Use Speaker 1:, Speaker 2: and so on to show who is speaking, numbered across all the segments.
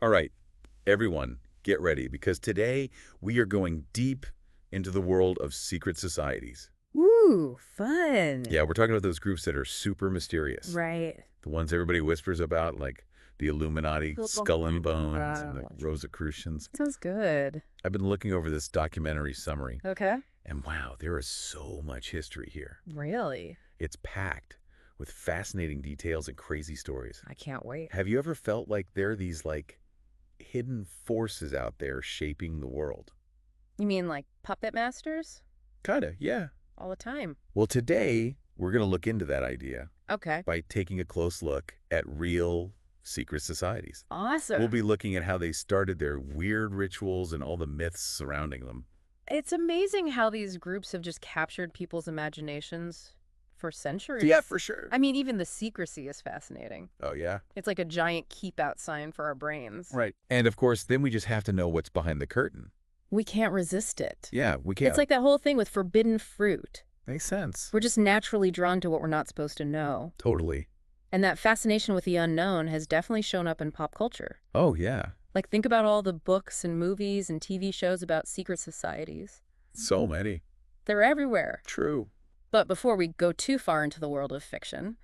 Speaker 1: All right, everyone, get ready because today we are going deep into the world of secret societies.
Speaker 2: Ooh, fun.
Speaker 1: Yeah, we're talking about those groups that are super mysterious.
Speaker 2: Right.
Speaker 1: The ones everybody whispers about, like the Illuminati, Skull and Bones, and the Rosicrucians.
Speaker 2: Sounds good.
Speaker 1: I've been looking over this documentary summary,
Speaker 2: Okay.
Speaker 1: and wow, there is so much history here.
Speaker 2: Really?
Speaker 1: It's packed with fascinating details and crazy stories.
Speaker 2: I can't wait.
Speaker 1: Have you ever felt like there are these, hidden forces out there shaping the world?
Speaker 2: You mean like puppet masters?
Speaker 1: Kinda, yeah.
Speaker 2: All the time.
Speaker 1: Well, today we're going to look into that idea
Speaker 2: Okay.
Speaker 1: by taking a close look at real secret societies.
Speaker 2: Awesome.
Speaker 1: We'll be looking at how they started their weird rituals and all the myths surrounding them.
Speaker 2: It's amazing how these groups have just captured people's imaginations for centuries.
Speaker 1: Yeah, for sure.
Speaker 2: I mean, even the secrecy is fascinating.
Speaker 1: Oh, yeah?
Speaker 2: It's like a giant keep out sign for our brains.
Speaker 1: Right. And of course, then we just have to know what's behind the curtain.
Speaker 2: We can't resist it.
Speaker 1: Yeah, we can't.
Speaker 2: It's like that whole thing with forbidden fruit.
Speaker 1: Makes sense.
Speaker 2: We're just naturally drawn to what we're not supposed to know.
Speaker 1: Totally.
Speaker 2: And that fascination with the unknown has definitely shown up in pop culture.
Speaker 1: Oh, yeah.
Speaker 2: Like, think about all the books and movies and TV shows about secret societies.
Speaker 1: So many.
Speaker 2: They're everywhere.
Speaker 1: True.
Speaker 2: But before we go too far into the world of fiction,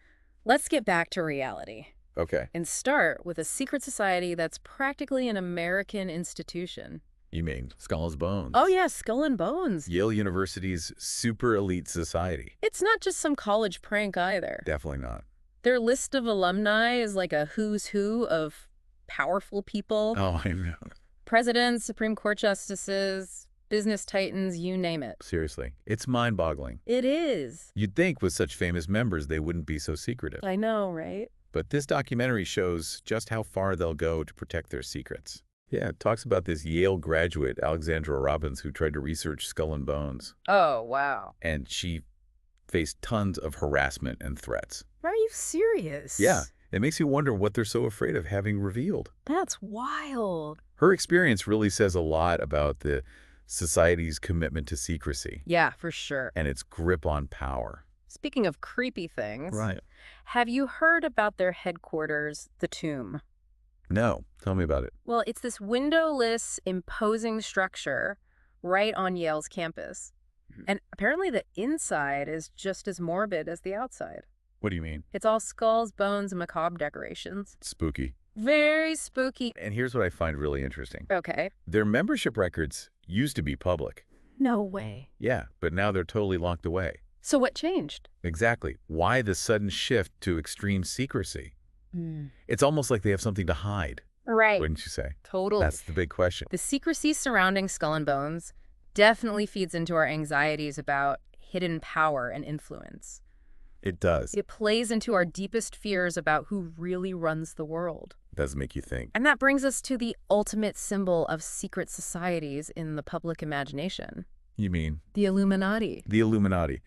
Speaker 2: let's get back to reality
Speaker 1: Okay.
Speaker 2: and start with a secret society that's practically an American institution.
Speaker 1: You mean Skull and Bones?
Speaker 2: Oh, yeah, Skull and Bones.
Speaker 1: Yale University's super elite society.
Speaker 2: It's not just some college prank either.
Speaker 1: Definitely not.
Speaker 2: Their list of alumni is like a who's who of powerful people.
Speaker 1: Oh, I know.
Speaker 2: Presidents, Supreme Court justices, business titans, you name it.
Speaker 1: Seriously, it's mind-boggling.
Speaker 2: It is.
Speaker 1: You'd think with such famous members they wouldn't be so secretive.
Speaker 2: I know, right?
Speaker 1: But this documentary shows just how far they'll go to protect their secrets. Yeah, it talks about this Yale graduate, Alexandra Robbins, who tried to research Skull and Bones.
Speaker 2: Oh, wow.
Speaker 1: And she faced tons of harassment and threats.
Speaker 2: Are you serious?
Speaker 1: Yeah, it makes you wonder what they're so afraid of having revealed.
Speaker 2: That's wild.
Speaker 1: Her experience really says a lot about the society's commitment to secrecy
Speaker 2: Yeah, for sure.
Speaker 1: and its grip on power.
Speaker 2: Speaking of creepy things,
Speaker 1: Right.
Speaker 2: have you heard about their headquarters, the Tomb?
Speaker 1: No, tell me about it.
Speaker 2: Well, it's this windowless, imposing structure right on Yale's campus. And apparently the inside is just as morbid as the outside.
Speaker 1: What do you mean?
Speaker 2: It's all skulls, bones, and macabre decorations.
Speaker 1: Spooky.
Speaker 2: Very spooky.
Speaker 1: And here's what I find really interesting.
Speaker 2: Okay.
Speaker 1: Their membership records used to be public.
Speaker 2: No way.
Speaker 1: Yeah, but now they're totally locked away.
Speaker 2: So what changed?
Speaker 1: Exactly. Why the sudden shift to extreme secrecy? It's almost like they have something to hide,
Speaker 2: Right.
Speaker 1: wouldn't you say?
Speaker 2: Totally.
Speaker 1: That's the big question.
Speaker 2: The secrecy surrounding Skull and Bones definitely feeds into our anxieties about hidden power and influence.
Speaker 1: It does.
Speaker 2: It plays into our deepest fears about who really runs the world.
Speaker 1: It does make you think.
Speaker 2: And that brings us to the ultimate symbol of secret societies in the public imagination,
Speaker 1: You mean
Speaker 2: the Illuminati.
Speaker 1: the Illuminati?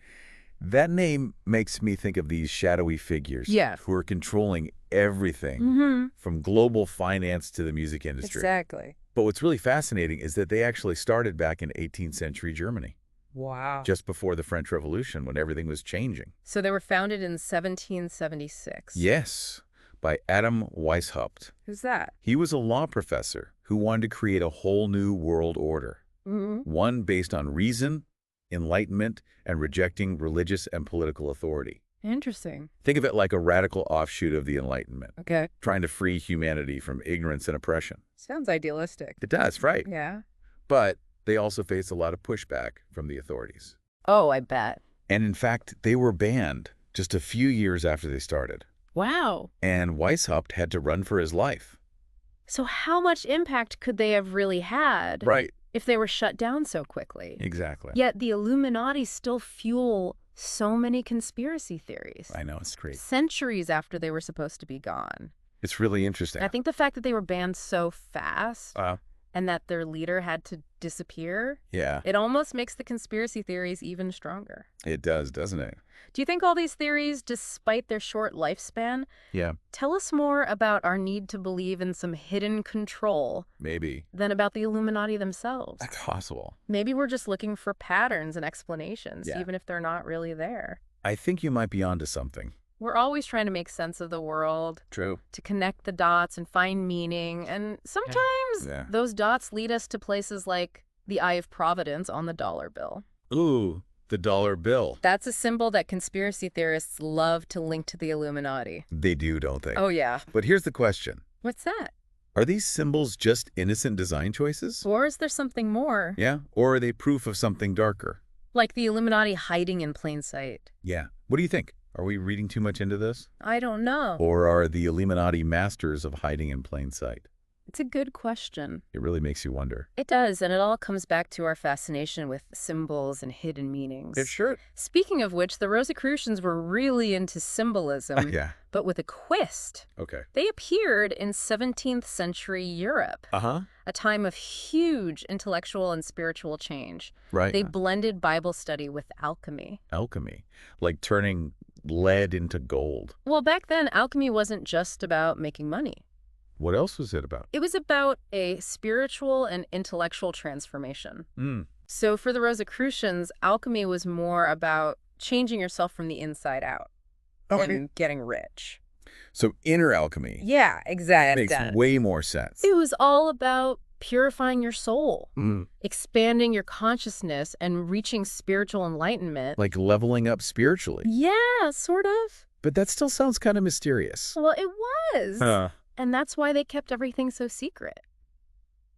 Speaker 1: That name makes me think of these shadowy figures
Speaker 2: Yes.
Speaker 1: who are controlling everything
Speaker 2: Mm-hmm.
Speaker 1: from global finance to the music industry.
Speaker 2: Exactly.
Speaker 1: But what's really fascinating is that they actually started back in 18th century Germany,
Speaker 2: Wow.
Speaker 1: just before the French Revolution when everything was changing.
Speaker 2: So they were founded in 1776.
Speaker 1: Yes, by Adam Weishaupt.
Speaker 2: Who's that?
Speaker 1: He was a law professor who wanted to create a whole new world order,
Speaker 2: Mm-hmm.
Speaker 1: one based on reason, enlightenment, and rejecting religious and political authority.
Speaker 2: Interesting.
Speaker 1: Think of it like a radical offshoot of the Enlightenment,
Speaker 2: Okay.
Speaker 1: trying to free humanity from ignorance and oppression.
Speaker 2: Sounds idealistic.
Speaker 1: It does, right?
Speaker 2: Yeah.
Speaker 1: But they also faced a lot of pushback from the authorities.
Speaker 2: Oh, I bet.
Speaker 1: And in fact, they were banned just a few years after they started.
Speaker 2: Wow.
Speaker 1: And Weishaupt had to run for his life.
Speaker 2: So how much impact could they have really had
Speaker 1: Right.
Speaker 2: if they were shut down so quickly?
Speaker 1: Exactly.
Speaker 2: Yet the Illuminati still fuel so many conspiracy theories.
Speaker 1: I know, it's great.
Speaker 2: Centuries after they were supposed to be gone.
Speaker 1: It's really interesting.
Speaker 2: I think the fact that they were banned so fast
Speaker 1: Uh,
Speaker 2: and that their leader had to disappear,
Speaker 1: yeah,
Speaker 2: it almost makes the conspiracy theories even stronger.
Speaker 1: it does, doesn't it?
Speaker 2: Do you think all these theories, despite their short lifespan,
Speaker 1: Yeah,
Speaker 2: tell us more about our need to believe in some hidden control
Speaker 1: maybe.
Speaker 2: than about the Illuminati themselves?
Speaker 1: That's possible.
Speaker 2: Maybe we're just looking for patterns and explanations,
Speaker 1: Yeah.
Speaker 2: even if they're not really there.
Speaker 1: I think you might be onto something.
Speaker 2: We're always trying to make sense of the world,
Speaker 1: True.
Speaker 2: to connect the dots and find meaning. And sometimes those dots lead us to places like the Eye of Providence on the dollar bill.
Speaker 1: Ooh, the dollar bill.
Speaker 2: That's a symbol that conspiracy theorists love to link to the Illuminati.
Speaker 1: They do, don't they?
Speaker 2: Oh, yeah.
Speaker 1: But here's the question.
Speaker 2: What's that?
Speaker 1: Are these symbols just innocent design choices?
Speaker 2: Or is there something more?
Speaker 1: Yeah, or are they proof of something darker?
Speaker 2: Like the Illuminati hiding in plain sight.
Speaker 1: Yeah. What do you think? Are we reading too much into this?
Speaker 2: I don't know.
Speaker 1: Or are the Illuminati masters of hiding in plain sight?
Speaker 2: It's a good question.
Speaker 1: It really makes you wonder.
Speaker 2: It does, and it all comes back to our fascination with symbols and hidden meanings.
Speaker 1: Sure.
Speaker 2: Speaking of which, the Rosicrucians were really into symbolism,
Speaker 1: Yeah.
Speaker 2: but with a twist.
Speaker 1: Okay.
Speaker 2: They appeared in 17th century Europe,
Speaker 1: Uh-huh.
Speaker 2: a time of huge intellectual and spiritual change.
Speaker 1: Right.
Speaker 2: They blended Bible study with alchemy.
Speaker 1: Alchemy. Like turning lead into gold.
Speaker 2: Well, back then, alchemy wasn't just about making money.
Speaker 1: What else was it about?
Speaker 2: It was about a spiritual and intellectual transformation.
Speaker 1: Mm.
Speaker 2: So for the Rosicrucians, alchemy was more about changing yourself from the inside out and getting rich.
Speaker 1: So inner alchemy
Speaker 2: Yeah, exactly.
Speaker 1: makes way more sense.
Speaker 2: It was all about purifying your soul,
Speaker 1: Mm.
Speaker 2: expanding your consciousness, and reaching spiritual enlightenment.
Speaker 1: Like leveling up spiritually.
Speaker 2: Yeah, sort of.
Speaker 1: But that still sounds kind of mysterious.
Speaker 2: Well, it was. And that's why they kept everything so secret.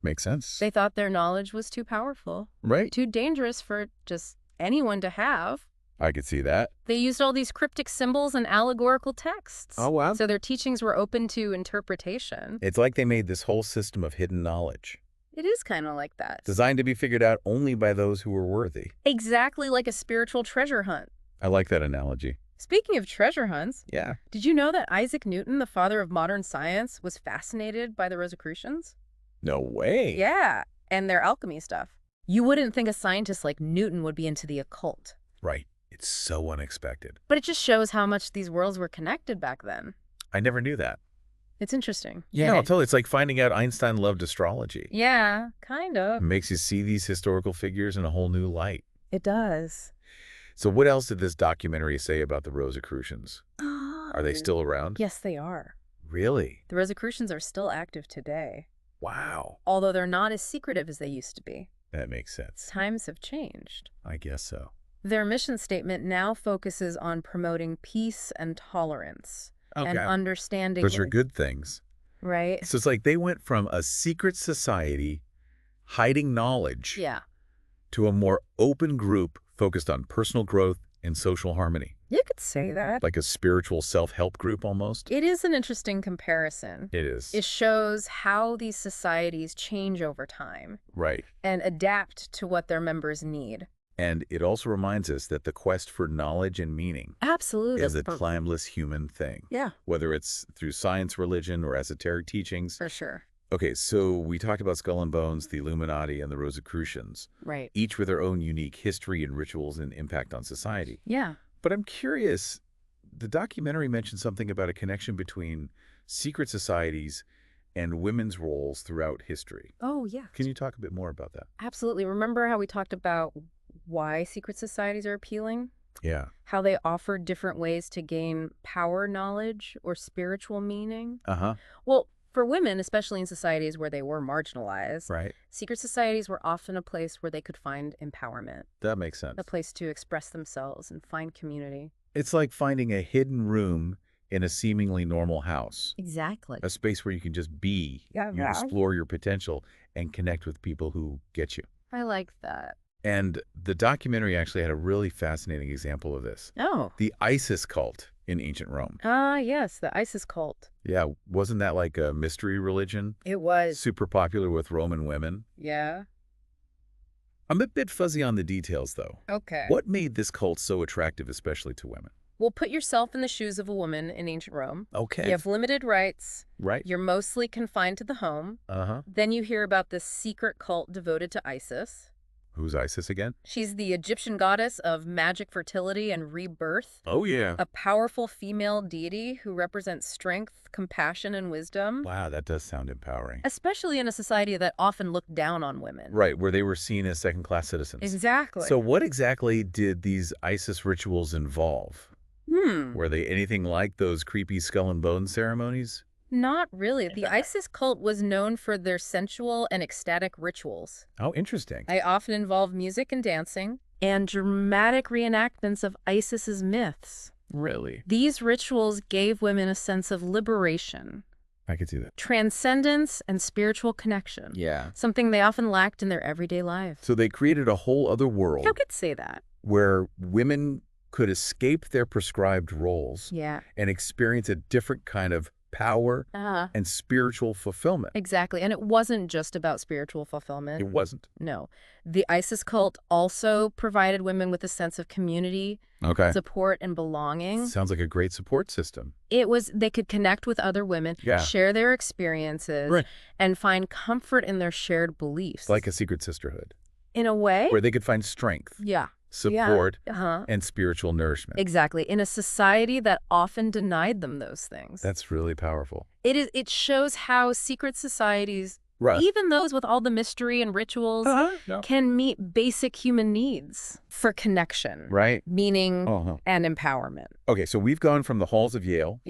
Speaker 1: Makes sense.
Speaker 2: They thought their knowledge was too powerful,
Speaker 1: Right?
Speaker 2: too dangerous for just anyone to have.
Speaker 1: I could see that.
Speaker 2: They used all these cryptic symbols and allegorical texts.
Speaker 1: Oh, wow.
Speaker 2: So their teachings were open to interpretation.
Speaker 1: It's like they made this whole system of hidden knowledge,
Speaker 2: It is kind of like that.
Speaker 1: designed to be figured out only by those who were worthy.
Speaker 2: Exactly like a spiritual treasure hunt.
Speaker 1: I like that analogy.
Speaker 2: Speaking of treasure hunts,
Speaker 1: Yeah.
Speaker 2: did you know that Isaac Newton, the father of modern science, was fascinated by the Rosicrucians?
Speaker 1: No way.
Speaker 2: Yeah, and their alchemy stuff. You wouldn't think a scientist like Newton would be into the occult.
Speaker 1: Right. It's so unexpected.
Speaker 2: But it just shows how much these worlds were connected back then.
Speaker 1: I never knew that.
Speaker 2: It's interesting.
Speaker 1: Yeah, I'll tell you, it's like finding out Einstein loved astrology.
Speaker 2: Yeah, kind
Speaker 1: It
Speaker 2: of.
Speaker 1: makes you see these historical figures in a whole new light.
Speaker 2: It does.
Speaker 1: So what else did this documentary say about the Rosicrucians? Are they still around?
Speaker 2: Yes, they are.
Speaker 1: Really?
Speaker 2: The Rosicrucians are still active today,
Speaker 1: Wow.
Speaker 2: although they're not as secretive as they used to be.
Speaker 1: That makes sense.
Speaker 2: Times have changed.
Speaker 1: I guess so.
Speaker 2: Their mission statement now focuses on promoting peace and tolerance and understanding.
Speaker 1: Those are good things.
Speaker 2: Right?
Speaker 1: So it's like they went from a secret society hiding knowledge
Speaker 2: Yeah.
Speaker 1: to a more open group focused on personal growth and social harmony.
Speaker 2: You could say that.
Speaker 1: Like a spiritual self-help group almost.
Speaker 2: It is an interesting comparison.
Speaker 1: It is.
Speaker 2: It shows how these societies change over time
Speaker 1: Right.
Speaker 2: and adapt to what their members need.
Speaker 1: And it also reminds us that the quest for knowledge and meaning
Speaker 2: Absolutely.
Speaker 1: is a timeless human thing.
Speaker 2: Yeah,
Speaker 1: Whether it's through science, religion, or esoteric teachings.
Speaker 2: for sure.
Speaker 1: Okay, so we talked about Skull and Bones, the Illuminati, and the Rosicrucians,
Speaker 2: Right.
Speaker 1: each with their own unique history and rituals and impact on society.
Speaker 2: Yeah.
Speaker 1: But I'm curious, the documentary mentioned something about a connection between secret societies and women's roles throughout history.
Speaker 2: Oh, yeah.
Speaker 1: Can you talk a bit more about that?
Speaker 2: Absolutely. Remember how we talked about why secret societies are appealing?
Speaker 1: Yeah.
Speaker 2: How they offer different ways to gain power, knowledge, or spiritual meaning?
Speaker 1: Uh-huh.
Speaker 2: Well, for women, especially in societies where they were marginalized,
Speaker 1: Right.
Speaker 2: secret societies were often a place where they could find empowerment,
Speaker 1: That makes sense.
Speaker 2: a place to express themselves and find community.
Speaker 1: It's like finding a hidden room in a seemingly normal house.
Speaker 2: Exactly.
Speaker 1: A space where you can just be, you explore your potential, and connect with people who get you.
Speaker 2: I like that.
Speaker 1: And the documentary actually had a really fascinating example of this.
Speaker 2: Oh.
Speaker 1: The Isis cult in ancient Rome.
Speaker 2: Ah, yes, the ISIS cult.
Speaker 1: Yeah, wasn't that like a mystery religion?
Speaker 2: It was.
Speaker 1: Super popular with Roman women.
Speaker 2: Yeah.
Speaker 1: I'm a bit fuzzy on the details, though.
Speaker 2: Okay.
Speaker 1: What made this cult so attractive, especially to women?
Speaker 2: Well, put yourself in the shoes of a woman in ancient Rome.
Speaker 1: Okay.
Speaker 2: You have limited rights.
Speaker 1: Right?
Speaker 2: You're mostly confined to the home.
Speaker 1: Uh-huh.
Speaker 2: Then you hear about this secret cult devoted to Isis.
Speaker 1: Who's Isis again?
Speaker 2: She's the Egyptian goddess of magic, fertility, and rebirth.
Speaker 1: Oh, yeah.
Speaker 2: A powerful female deity who represents strength, compassion, and wisdom.
Speaker 1: Wow, that does sound empowering.
Speaker 2: Especially in a society that often looked down on women.
Speaker 1: Right, where they were seen as second-class citizens.
Speaker 2: Exactly.
Speaker 1: So what exactly did these Isis rituals involve? Were they anything like those creepy skull and bones ceremonies?
Speaker 2: Not really. The Isis cult was known for their sensual and ecstatic rituals.
Speaker 1: Oh, interesting.
Speaker 2: They often involve music and dancing, and dramatic reenactments of Isis's myths.
Speaker 1: Really?
Speaker 2: These rituals gave women a sense of liberation,
Speaker 1: I could see that.
Speaker 2: transcendence, and spiritual connection.
Speaker 1: Yeah.
Speaker 2: Something they often lacked in their everyday lives.
Speaker 1: So they created a whole other world
Speaker 2: I could say that.
Speaker 1: where women could escape their prescribed roles
Speaker 2: Yeah.
Speaker 1: and experience a different kind of power and spiritual fulfillment.
Speaker 2: Exactly. And it wasn't just about spiritual fulfillment.
Speaker 1: It wasn't.
Speaker 2: No. The Isis cult also provided women with a sense of community,
Speaker 1: Okay.
Speaker 2: support, and belonging.
Speaker 1: Sounds like a great support system.
Speaker 2: They could connect with other women, share their experiences, and find comfort in their shared beliefs.
Speaker 1: Like a secret sisterhood.
Speaker 2: In a way?
Speaker 1: Where they could find strength,
Speaker 2: Yeah.
Speaker 1: support, and spiritual nourishment.
Speaker 2: Exactly. In a society that often denied them those things.
Speaker 1: That's really powerful.
Speaker 2: It shows how secret societies, even those with all the mystery and rituals, can meet basic human needs for connection, meaning, and empowerment.
Speaker 1: Okay, so we've gone from the halls of Yale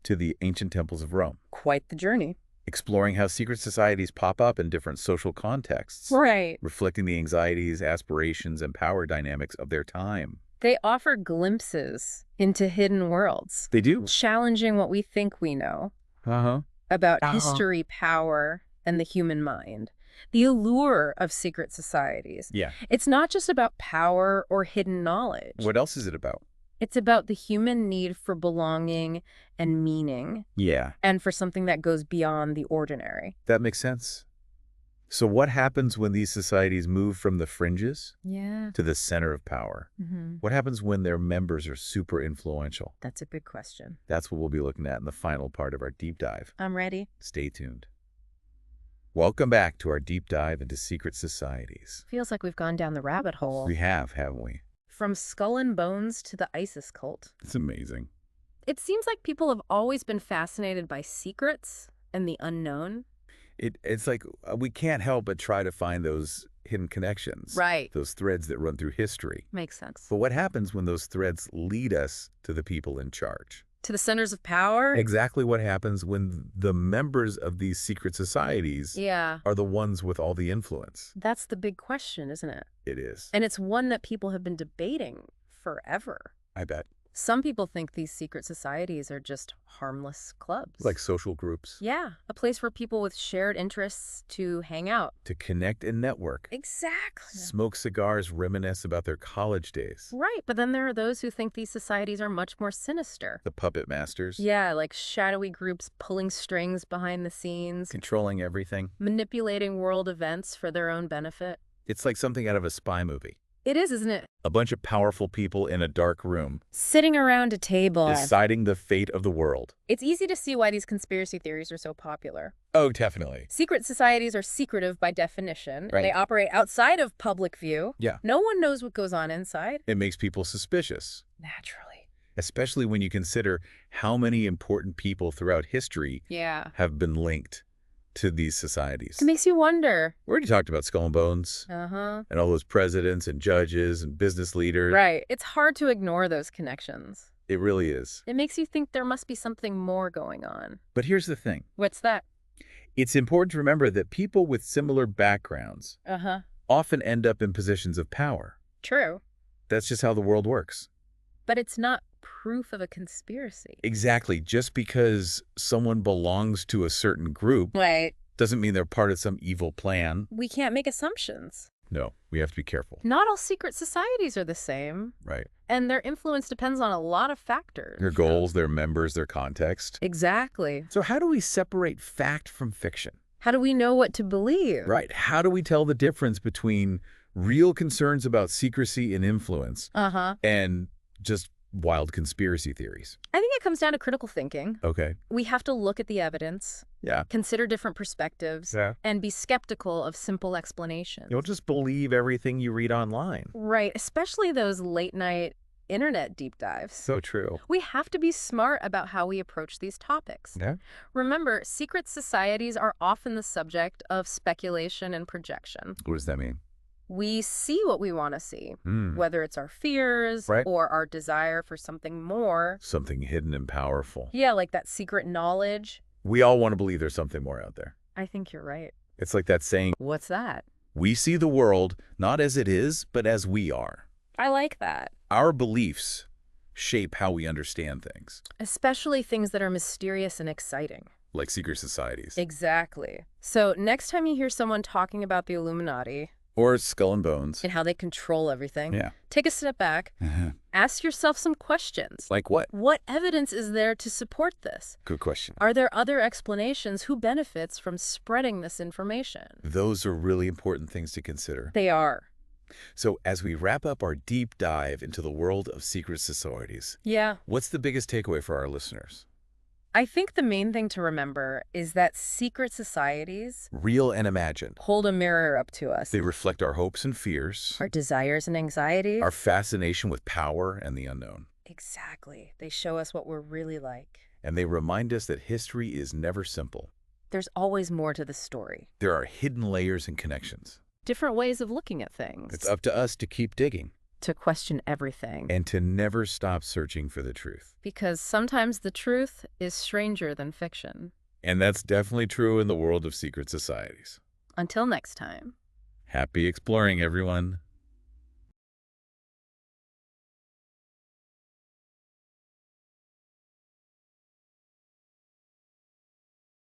Speaker 2: to
Speaker 1: the ancient temples of Rome.
Speaker 2: Quite the journey.
Speaker 1: Exploring how secret societies pop up in different social contexts. Reflecting the anxieties, aspirations, and power dynamics of their time.
Speaker 2: They offer glimpses into hidden worlds.
Speaker 1: They do.
Speaker 2: Challenging what we think we know about history, power, and the human mind. The allure of secret societies.
Speaker 1: Yeah.
Speaker 2: It's not just about power or hidden knowledge.
Speaker 1: What else is it about?
Speaker 2: It's about the human need for belonging and meaning.
Speaker 1: Yeah.
Speaker 2: And for something that goes beyond the ordinary.
Speaker 1: That makes sense. So what happens when these societies move from the fringes to the center of power? What happens when their members are super influential?
Speaker 2: That's a big question.
Speaker 1: That's what we'll be looking at in the final part of our deep dive.
Speaker 2: I'm ready.
Speaker 1: Stay tuned. Welcome back to our deep dive into secret societies.
Speaker 2: Feels like we've gone down the rabbit hole.
Speaker 1: We have, haven't we?
Speaker 2: From skull and bones to the Isis cult.
Speaker 1: It's amazing.
Speaker 2: It seems like people have always been fascinated by secrets and the unknown.
Speaker 1: It's like we can't help but try to find those hidden connections. Those threads that run through history.
Speaker 2: Makes sense.
Speaker 1: But what happens when those threads lead us to the people in charge?
Speaker 2: To the centers of power?
Speaker 1: Exactly what happens when the members of these secret societies are the ones with all the influence.
Speaker 2: That's the big question, isn't it?
Speaker 1: It is.
Speaker 2: And it's one that people have been debating forever.
Speaker 1: I bet.
Speaker 2: Some people think these secret societies are just harmless clubs.
Speaker 1: Like social groups.
Speaker 2: Yeah, a place for people with shared interests to hang out.
Speaker 1: To connect and network.
Speaker 2: Exactly.
Speaker 1: Smoke cigars, reminisce about their college days.
Speaker 2: Right, but then there are those who think these societies are much more sinister.
Speaker 1: The puppet masters.
Speaker 2: Yeah, like shadowy groups pulling strings behind the scenes.
Speaker 1: Controlling everything.
Speaker 2: Manipulating world events for their own benefit.
Speaker 1: It's like something out of a spy movie.
Speaker 2: It is, isn't it?
Speaker 1: A bunch of powerful people in a dark room.
Speaker 2: Sitting around a table.
Speaker 1: Deciding the fate of the world.
Speaker 2: It's easy to see why these conspiracy theories are so popular.
Speaker 1: Oh, definitely.
Speaker 2: Secret societies are secretive by definition. They operate outside of public view.
Speaker 1: Yeah.
Speaker 2: No one knows what goes on inside.
Speaker 1: It makes people suspicious.
Speaker 2: Naturally.
Speaker 1: Especially when you consider how many important people throughout history have been linked to these societies.
Speaker 2: It makes you wonder.
Speaker 1: We already talked about Skull and Bones. And all those presidents and judges and business leaders.
Speaker 2: Right. It's hard to ignore those connections.
Speaker 1: It really is.
Speaker 2: It makes you think there must be something more going on.
Speaker 1: But here's the thing.
Speaker 2: What's that?
Speaker 1: It's important to remember that people with similar backgrounds often end up in positions of power.
Speaker 2: True.
Speaker 1: That's just how the world works.
Speaker 2: But it's not proof of a conspiracy.
Speaker 1: Exactly. Just because someone belongs to a certain group doesn't mean they're part of some evil plan.
Speaker 2: We can't make assumptions.
Speaker 1: No, we have to be careful.
Speaker 2: Not all secret societies are the same.
Speaker 1: Right.
Speaker 2: And their influence depends on a lot of factors.
Speaker 1: Their goals, their members, their context.
Speaker 2: Exactly.
Speaker 1: So how do we separate fact from fiction?
Speaker 2: How do we know what to believe?
Speaker 1: Right. How do we tell the difference between real concerns about secrecy and influence and just wild conspiracy theories?
Speaker 2: I think it comes down to critical thinking.
Speaker 1: Okay.
Speaker 2: We have to look at the evidence.
Speaker 1: Yeah.
Speaker 2: Consider different perspectives.
Speaker 1: Yeah.
Speaker 2: And be skeptical of simple explanations.
Speaker 1: You'll just believe everything you read online.
Speaker 2: Right. Especially those late night internet deep dives.
Speaker 1: So true.
Speaker 2: We have to be smart about how we approach these topics.
Speaker 1: Yeah.
Speaker 2: Remember, secret societies are often the subject of speculation and projection.
Speaker 1: What does that mean?
Speaker 2: We see what we want to see, whether it's our fears or our desire for something more.
Speaker 1: Something hidden and powerful.
Speaker 2: Yeah, like that secret knowledge.
Speaker 1: We all want to believe there's something more out there.
Speaker 2: I think you're right.
Speaker 1: It's like that saying,
Speaker 2: what's that?
Speaker 1: We see the world not as it is, but as we are.
Speaker 2: I like that.
Speaker 1: Our beliefs shape how we understand things.
Speaker 2: Especially things that are mysterious and exciting.
Speaker 1: Like secret societies.
Speaker 2: Exactly. So next time you hear someone talking about the Illuminati,
Speaker 1: or Skull and Bones,
Speaker 2: and how they control everything, take a step back, ask yourself some questions.
Speaker 1: Like what?
Speaker 2: What evidence is there to support this?
Speaker 1: Good question.
Speaker 2: Are there other explanations? Who benefits from spreading this information?
Speaker 1: Those are really important things to consider.
Speaker 2: They are.
Speaker 1: So as we wrap up our deep dive into the world of secret societies, what's the biggest takeaway for our listeners?
Speaker 2: I think the main thing to remember is that secret societies,
Speaker 1: real and imagined,
Speaker 2: hold a mirror up to us.
Speaker 1: They reflect our hopes and fears,
Speaker 2: our desires and anxieties,
Speaker 1: our fascination with power and the unknown.
Speaker 2: Exactly. They show us what we're really like.
Speaker 1: And they remind us that history is never simple.
Speaker 2: There's always more to the story.
Speaker 1: There are hidden layers and connections.
Speaker 2: Different ways of looking at things.
Speaker 1: It's up to us to keep digging.
Speaker 2: To question everything.
Speaker 1: And to never stop searching for the truth.
Speaker 2: Because sometimes the truth is stranger than fiction.
Speaker 1: And that's definitely true in the world of secret societies.
Speaker 2: Until next time.
Speaker 1: Happy exploring, everyone.